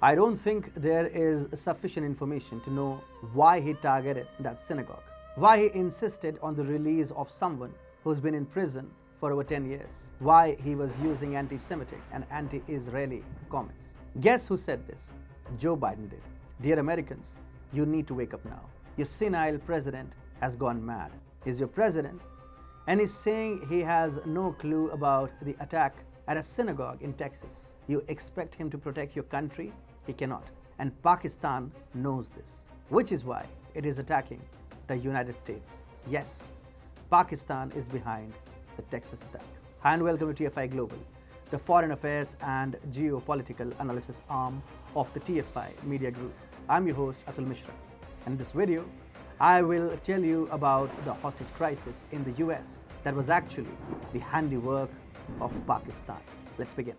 I don't think there is sufficient information to know why he targeted that synagogue, why he insisted on the release of someone who's been in prison for over 10 years, why he was using anti-Semitic and anti-Israeli comments. Guess who said this? Joe Biden did. Dear Americans, you need to wake up now. Your senile president has gone mad. He's your president, and he's saying he has no clue about the attack at a synagogue in Texas. You expect him to protect your country? He cannot. And Pakistan knows this, which is why it is attacking the United States. Yes, Pakistan is behind the Texas attack. Hi and welcome to TFI Global, the foreign affairs and geopolitical analysis arm of the TFI Media Group. I'm your host Atul Mishra, and in this video, I will tell you about the hostage crisis in the US that was actually the handiwork of Pakistan. Let's begin.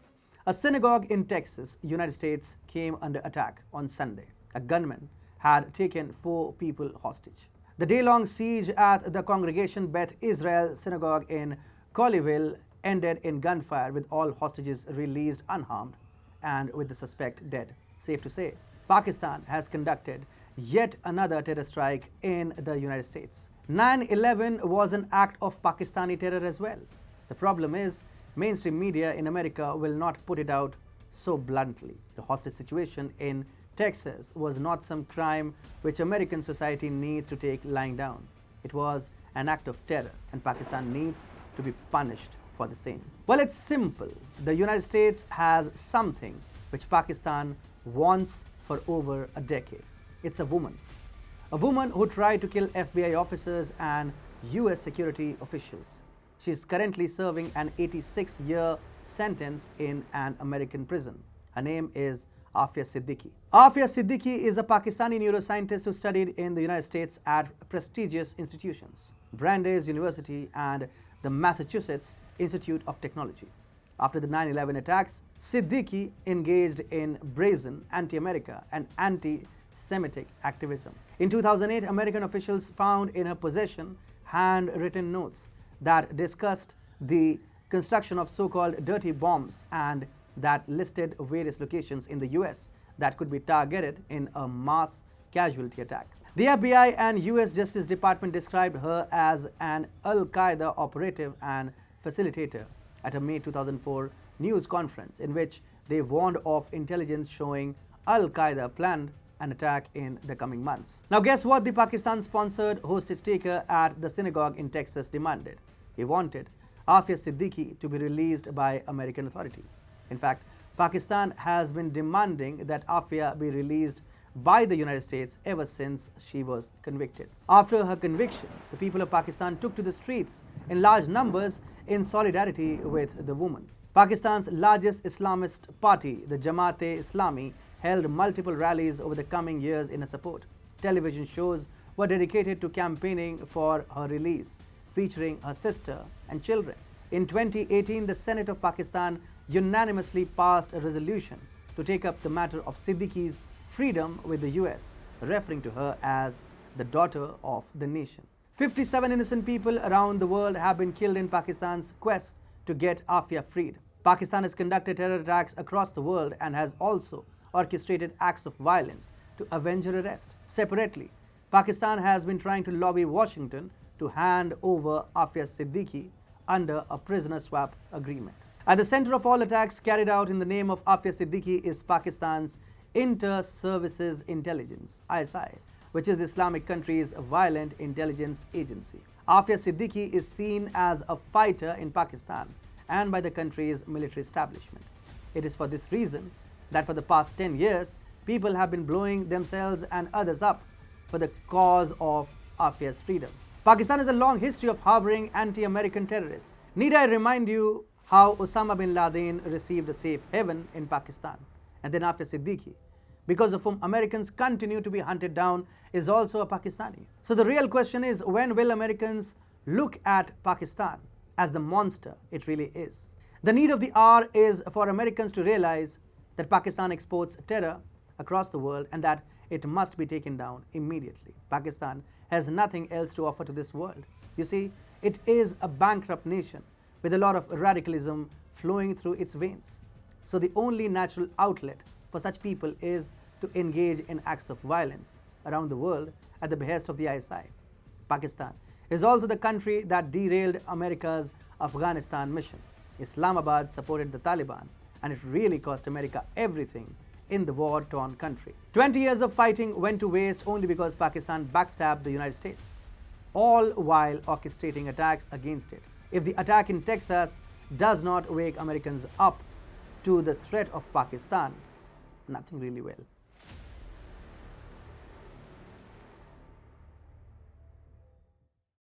A synagogue in Texas, United States, came under attack on Sunday. A gunman had taken 4 people hostage. The day-long siege at the Congregation Beth Israel Synagogue in Colleyville ended in gunfire with all hostages released unharmed and with the suspect dead. Safe to say, Pakistan has conducted yet another terror strike in the United States. 9/11 was an act of Pakistani terror as well. The problem is, mainstream media in America will not put it out so bluntly. The hostage situation in Texas was not some crime which American society needs to take lying down. It was an act of terror, and Pakistan needs to be punished for the same. Well, it's simple. The United States has something which Pakistan wants for over a decade. It's a woman. A woman who tried to kill FBI officers and US security officials. She is currently serving an 86-year sentence in an American prison. Her name is Afia Siddiqui. Afia Siddiqui is a Pakistani neuroscientist who studied in the United States at prestigious institutions, Brandeis University and the Massachusetts Institute of Technology. After the 9/11 attacks, Siddiqui engaged in brazen anti-America and anti-Semitic activism. In 2008, American officials found in her possession handwritten notes that discussed the construction of so-called dirty bombs and that listed various locations in the US that could be targeted in a mass casualty attack. The FBI and US Justice Department described her as an Al-Qaeda operative and facilitator at a May 2004 news conference in which they warned of intelligence showing Al-Qaeda planned an attack in the coming months. Now guess what the Pakistan-sponsored hostage taker at the synagogue in Texas demanded? He wanted Afia Siddiqui to be released by American authorities. In fact, Pakistan has been demanding that Afia be released by the United States ever since she was convicted. After her conviction, the people of Pakistan took to the streets in large numbers in solidarity with the woman. Pakistan's largest Islamist party, the Jamaat-e-Islami, held multiple rallies over the coming years in her support. Television shows were dedicated to campaigning for her release, featuring her sister and children. In 2018, the Senate of Pakistan unanimously passed a resolution to take up the matter of Siddiqui's freedom with the US, referring to her as the daughter of the nation. 57 innocent people around the world have been killed in Pakistan's quest to get Afia freed. Pakistan has conducted terror attacks across the world and has also orchestrated acts of violence to avenge her arrest. Separately, Pakistan has been trying to lobby Washington to hand over Afia Siddiqui under a prisoner swap agreement. At the center of all attacks carried out in the name of Afia Siddiqui is Pakistan's Inter-Services Intelligence, ISI, which is the Islamic country's violent intelligence agency. Afia Siddiqui is seen as a fighter in Pakistan and by the country's military establishment. It is for this reason that for the past 10 years, people have been blowing themselves and others up for the cause of Afia's freedom. Pakistan has a long history of harboring anti-American terrorists. Need I remind you how Osama bin Laden received a safe haven in Pakistan? And then Afia Siddiqui, because of whom Americans continue to be hunted down, is also a Pakistani. So the real question is, when will Americans look at Pakistan as the monster it really is? The need of the hour is for Americans to realize that Pakistan exports terror across the world and that it must be taken down immediately. Pakistan has nothing else to offer to this world. You see, it is a bankrupt nation with a lot of radicalism flowing through its veins. So the only natural outlet for for such people is to engage in acts of violence around the world at the behest of the ISI. Pakistan is also the country that derailed America's Afghanistan mission. Islamabad supported the Taliban, and it really cost America everything in the war-torn country. 20 years of fighting went to waste only because Pakistan backstabbed the United States, all while orchestrating attacks against it. If the attack in Texas does not wake Americans up to the threat of Pakistan, nothing really will.